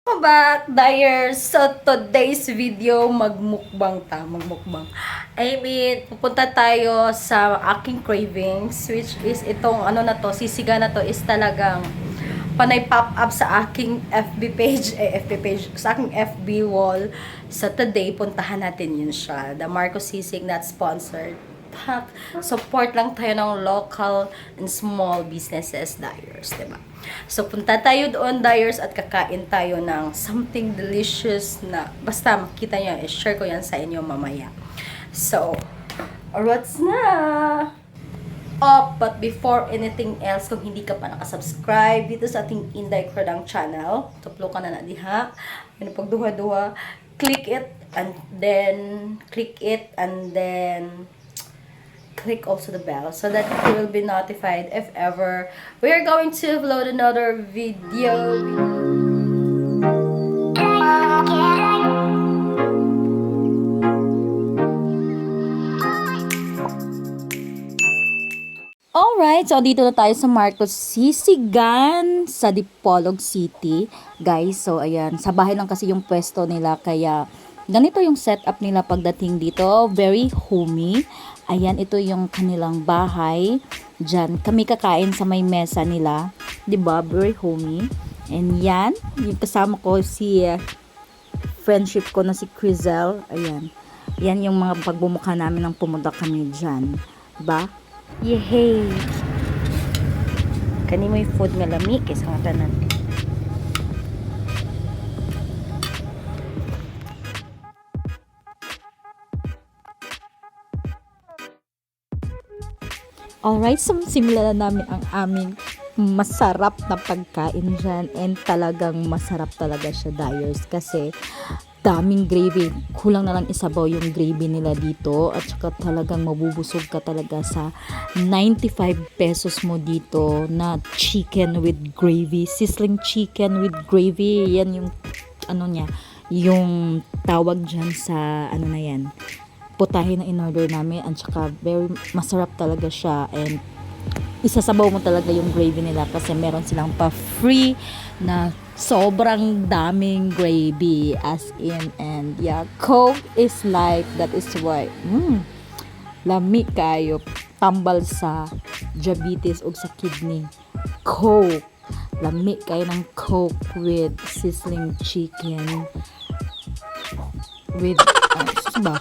Welcome back, Dyers! So, today's video, magmukbang. Pupunta tayo sa aking cravings, which is itong, sisiga na to is talagang panay pop up sa aking sa aking FB wall. So, today, puntahan natin yun siya. The Marcos Sisig, not sponsored. Support lang tayo ng local and small businesses, Dyers, diba? So, punta tayo doon, Dyers, at kakain tayo ng something delicious na, basta makita nyo, i-share ko yan sa inyo mamaya. So, what's na? But before anything else, kung hindi ka pa nakasubscribe dito sa ating Inday Crodang channel, tuplo ka na diha, pagduha-duha, click it, and then click also the bell so that you will be notified if ever we are going to upload another video. Alright, so dito na tayo sa Marcos Sisigan sa Dipolog City. Guys, so ayan, sa bahay lang kasi yung pwesto nila kaya ganito yung setup nila pagdating dito. Very homey. Ayan, ito yung kanilang bahay. Diyan, kami kakain sa may mesa nila. 'Di ba? Very homey. And yan, yung kasama ko si friendship ko na si Crizel. Ayan. Yan yung mga pagbumukha namin ng pumunta kami diyan. 'Di ba? Yehey! Kani mo yung food nga lami kaysa nga tanan. Alright, so simula na namin ang aming masarap na pagkain dyan. And talagang masarap talaga siya, Dyers. Kasi daming gravy. Kulang na lang isabaw yung gravy nila dito. At saka talagang mabubusog ka talaga sa 95 pesos mo dito na chicken with gravy. Sizzling chicken with gravy. Yan yung ano niya. Yung tawag dyan sa ano na yan. Putahe na in-order namin. At saka very masarap talaga siya. And isasabaw mo talaga yung gravy nila kasi meron silang pa-free na sobrang daming gravy as in. And yeah, Coke is like, that is why lami kayo tambal sa diabetes o sa kidney. Coke, lami kayo ng Coke with sizzling chicken with ba?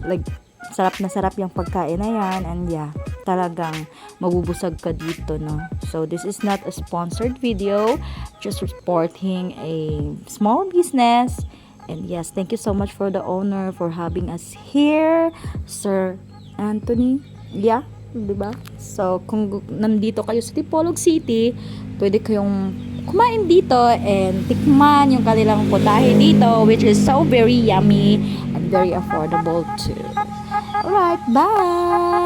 Like, sarap na sarap yung pagkain na yan. And yeah, talagang mabubusag ka dito, no? So, this is not a sponsored video. Just reporting a small business. And yes, thank you so much for the owner for having us here, Sir Anthony. Yeah, diba? So, kung nandito kayo sa Dipolog City, pwede kayong kumain dito and tikman yung kanilang putahe dito, which is so very yummy and very affordable too. Alright, bye!